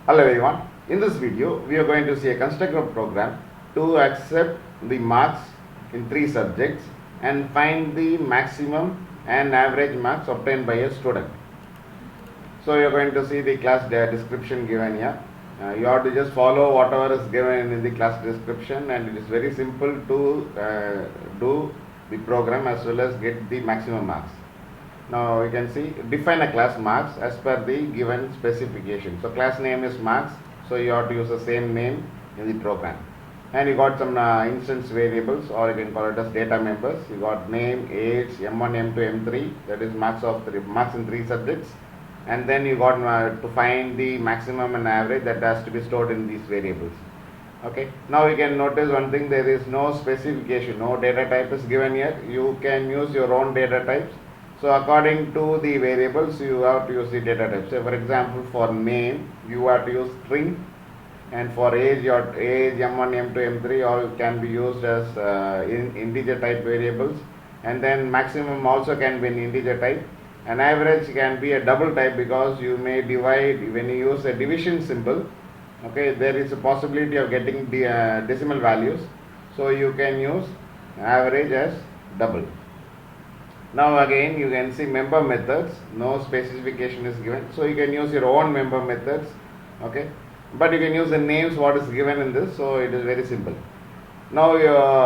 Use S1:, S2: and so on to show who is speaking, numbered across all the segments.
S1: Hello everyone. In this video, we are going to see a constructor program to accept the marks in 3 subjects and find the maximum and average marks obtained by a student. So you are going to see the class description given here. You have to just follow whatever is given in the class description, and it is very simple to do the program as well as get the maximum marks. Now you can see define a class marks as per the given specification. So class name is marks, so you have to use the same name in the program. And you got some instance variables, or you can call it as data members. You got name, age, M1, M2, M3, that is marks in 3 subjects. And then you got to find the maximum and average that has to be stored in these variables. Okay, now you can notice one thing: there is no specification, no data type is given here. You can use your own data types. So according to the variables, you have to use the data types. So for example, for name, you have to use string, and for age, your age, M1, M2, M3 all can be used as integer type variables. And then maximum also can be an integer type. An average can be a double type, because you may divide when you use a division symbol. Okay, there is a possibility of getting the decimal values, so you can use average as double. Now again you can see member methods, no specification is given, so you can use your own member methods. Okay, but you can use the names what is given in this, so it is very simple. Now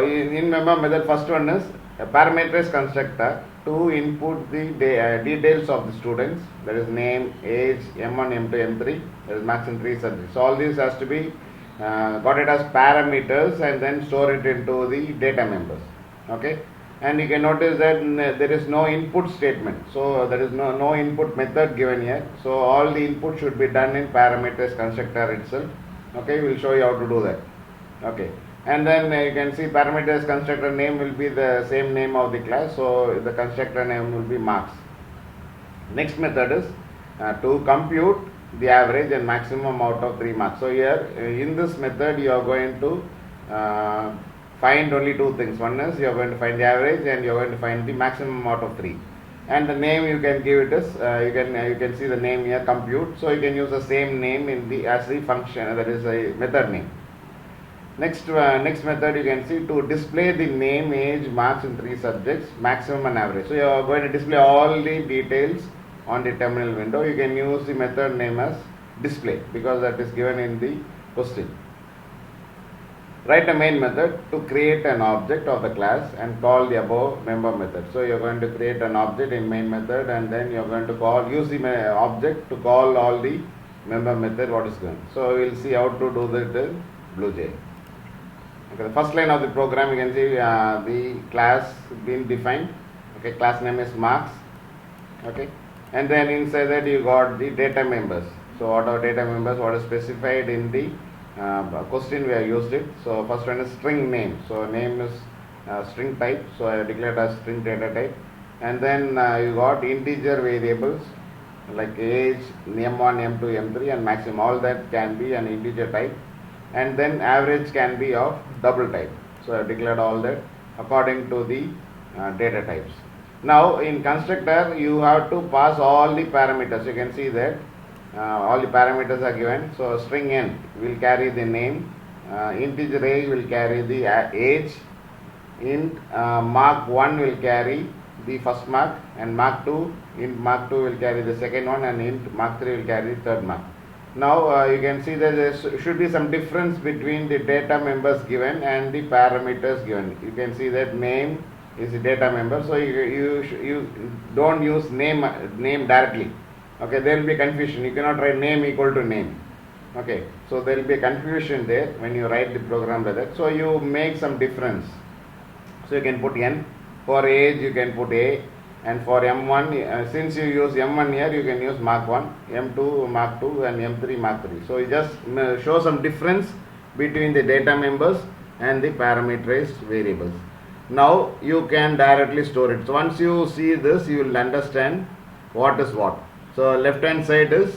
S1: in member method, first one is a parameterized constructor to input the details of the students, that is name, age, M1, M2, M3, that is marks in 3 subjects. So all these has to be got it as parameters and then store it into the data members. Okay, and you can notice that there is no input statement, so there is no input method given here. So all the input should be done in parameters constructor itself. Okay, we will show you how to do that. Okay, and then you can see parameters constructor name will be the same name of the class, so the constructor name will be marks. Next method is to compute the average and maximum out of 3 marks. So here in this method you are going to find only 2 things. One is you are going to find the average, and you are going to find the maximum out of 3. And the name you can give it as you can see the name here, compute. So you can use the same name in the as the function, that is a method name. Next method you can see to display the name, age, marks in 3 subjects, maximum and average. So you are going to display all the details on the terminal window. You can use the method name as display, because that is given in the question. Write a main method to create an object of the class and call the above member method. So you are going to create an object in main method, and then you are going to use the object to call all the member method what is given. So we will see how to do that in BlueJ. Okay, the first line of the program you can see the class being defined. Okay, class name is marks. Okay, and then inside that you got the data members. So what are data members? What is specified in the question we have used it. So first one is string name. So name is string type, so I declared as string data type. And then you got integer variables like age, M1, M2, M3 and maximum, all that can be an integer type. And then average can be of double type, so I declared all that according to the data types. Now in constructor you have to pass all the parameters. You can see that all the parameters are given. So string n will carry the name, integer age will carry the age, int mark 1 will carry the first mark, and mark 2 int mark 2 will carry the second one, and int mark 3 will carry the third mark. Now you can see that there should be some difference between the data members given and the parameters given. You can see that name is the data member, so you don't use name directly. Okay, there will be confusion. You cannot write name equal to name. Okay, so there will be a confusion there when you write the program like that. So you make some difference. So you can put n. For age you can put a, and for M1 since you use M1 here, you can use mark 1, M2 mark 2 and M3 mark 3. So you just show some difference between the data members and the parameterized variables. Now you can directly store it. So once you see this, you will understand what is what. So left hand side is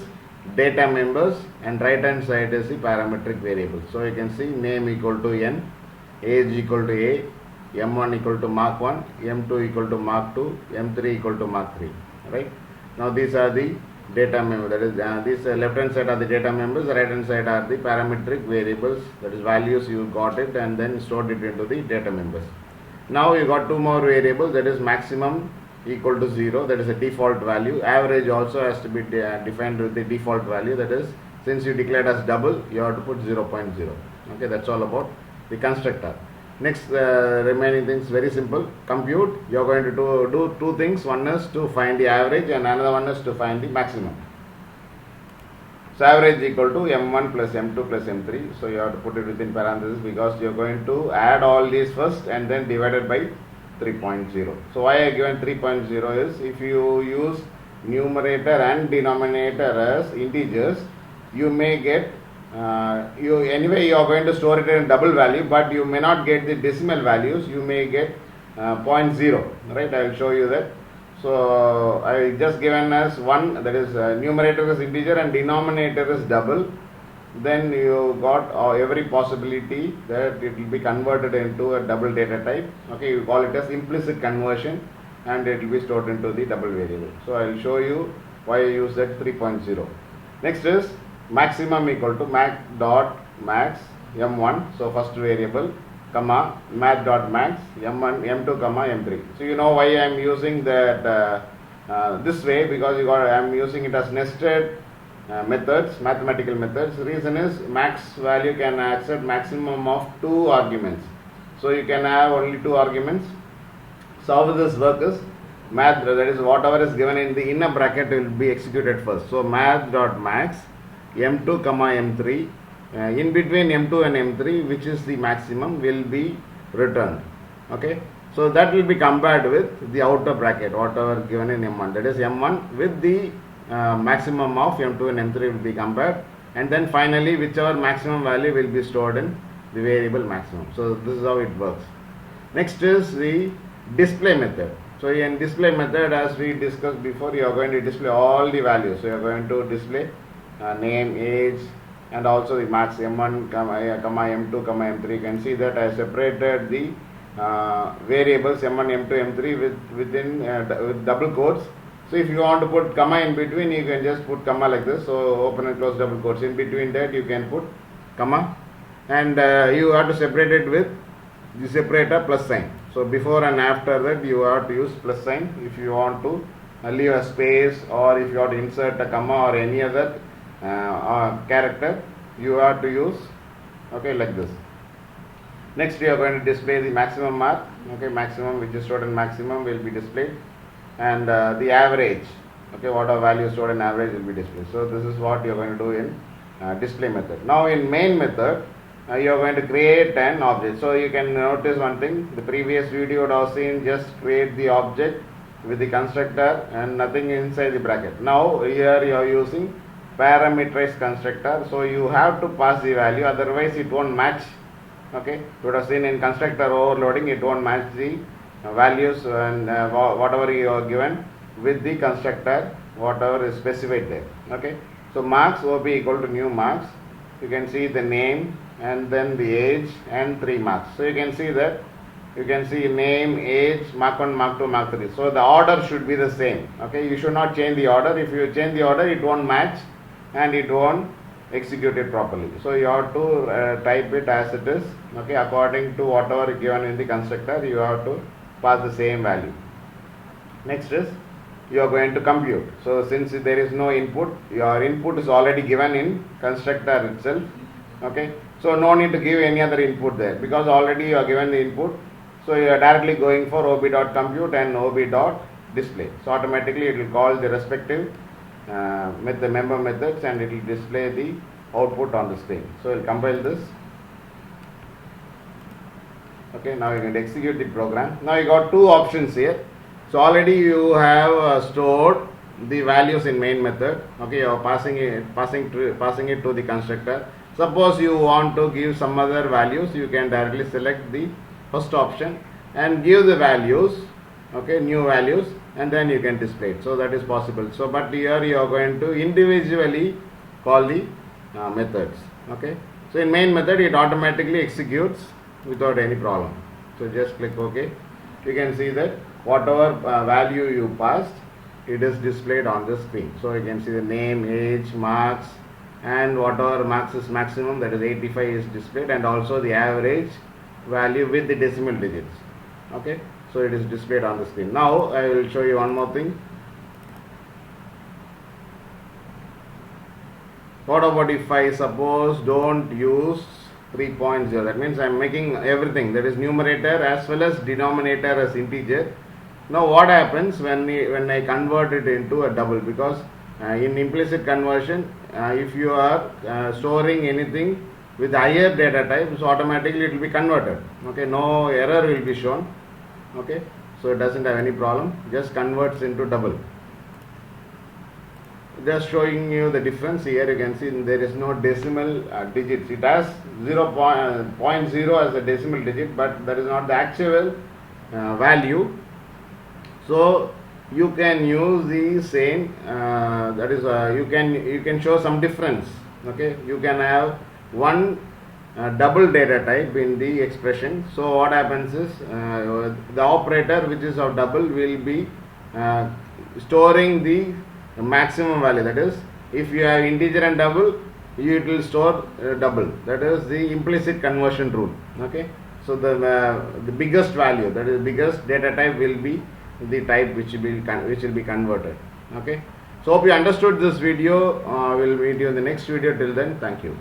S1: data members and right hand side is the parametric variables. So you can see name equal to n, age equal to a, M1 equal to mark 1, M2 equal to mark 2, M3 equal to mark 3. Right? Now these are the data member, that is this left hand side are the data members, right hand side are the parametric variables, that is values you got it and then stored it into the data members. Now you got two more variables, that is maximum equal to 0, that is a default value. Average also has to be defined with the default value, that is since you declared as double you have to put 0.0. Okay, that's all about the constructor. Next remaining things very simple. Compute, you are going to do two things. One is to find the average and another one is to find the maximum. So average equal to m1 plus m2 plus m3. So you have to put it within parentheses because you are going to add all these first and then divided by 3.0. So why I given 3.0 is if you use numerator and denominator as integers, you may get anyway you are going to store it in double value, but you may not get the decimal values, you may get 0.0, right? I will show you that. So I just given as 1, that is numerator is integer and denominator is double, then you got every possibility that it will be converted into a double data type. Okay, you call it as implicit conversion and it will be stored into the double variable. So I will show you why I use that 3.0. Next is maximum equal to max dot max m1, so first variable, comma math dot max m1 m2 comma m3. So you know why I am using that this way, because I am using it as nested methods, mathematical methods. The reason is max value can accept maximum of 2 arguments, so you can have only 2 arguments. So how this work is, math, that is whatever is given in the inner bracket will be executed first. So math dot max m2 comma m3, in between m2 and m3 which is the maximum will be returned. Okay, so that will be compared with the outer bracket whatever given in m1, that is m1 with the maximum of m2 and m3 will be compared, and then finally whichever maximum value will be stored in the variable maximum. So this is how it works. Next is the display method. So in display method, as we discussed before, you are going to display all the values. So you are going to display name, age, and also the marks m1 comma m2 comma m3. You can see that I separated the variables m1 m2 m3 with double quotes. So if you want to put comma in between, you can just put comma like this. So open and close double quotes. In between that you can put comma, and you have to separate it with the separator plus sign. So before and after that you have to use plus sign if you want to leave a space, or if you want to insert a comma or any other character, you have to use, okay, like this. Next we are going to display the maximum mark. Okay, maximum which is stored in maximum will be displayed, and the average, okay, whatever value stored in average will be displayed. So this is what you are going to do in display method. Now in main method you are going to create an object. So you can notice one thing, the previous video would have seen just create the object with the constructor and nothing inside the bracket. Now here you are using parameterized constructor, so you have to pass the value, otherwise it won't match. Okay, you would have seen in constructor overloading it won't match the values and whatever you are given with the constructor whatever is specified there. Okay, so marks OB equal to new marks. You can see the name and then the age and 3 marks. So you can see that you can see name, age, mark 1, mark 2, mark 3. So the order should be the same. Okay, you should not change the order. If you change the order, it won't match and it won't execute it properly. So you have to type it as it is. Okay, according to whatever given in the constructor, you have to pass the same value. Next is you are going to compute. So since there is no input, your input is already given in constructor itself. Okay, so no need to give any other input there because already you are given the input. So you are directly going for ob.compute and ob.display. So automatically it will call the respective member methods and it will display the output on the screen. So we will compile this. Okay, now you can execute the program. Now you got two options here. So already you have stored the values in main method. Okay, you are passing it to the constructor. Suppose you want to give some other values, you can directly select the first option and give the values, okay, new values, and then you can display it. So that is possible. So but here you are going to individually call the methods. Okay, so in main method it automatically executes without any problem. So just click OK. You can see that whatever value you passed, it is displayed on the screen. So you can see the name, age, marks, and whatever marks is maximum, that is 85, is displayed, and also the average value with the decimal digits. Okay, so it is displayed on the screen. Now I will show you one more thing. What about if I suppose don't use 3.0? That means I am making everything, that is numerator as well as denominator, as integer. Now what happens when I convert it into a double? Because in implicit conversion, if you are storing anything with higher data type, so automatically it will be converted. Okay, no error will be shown. Okay, so it doesn't have any problem, just converts into double. Just showing you the difference. Here you can see there is no decimal digits. It has 0.0 as a decimal digit, but that is not the actual value. So you can use the same, that is you can show some difference. Okay, you can have one double data type in the expression. So what happens is the operator which is of double will be storing the maximum value. That is, if you have integer and double, it will store double. That is the implicit conversion rule. Okay, so the biggest value, that is biggest data type, will be the type which will be converted. Okay, so hope you understood this video. We'll meet you in the next video. Till then, thank you.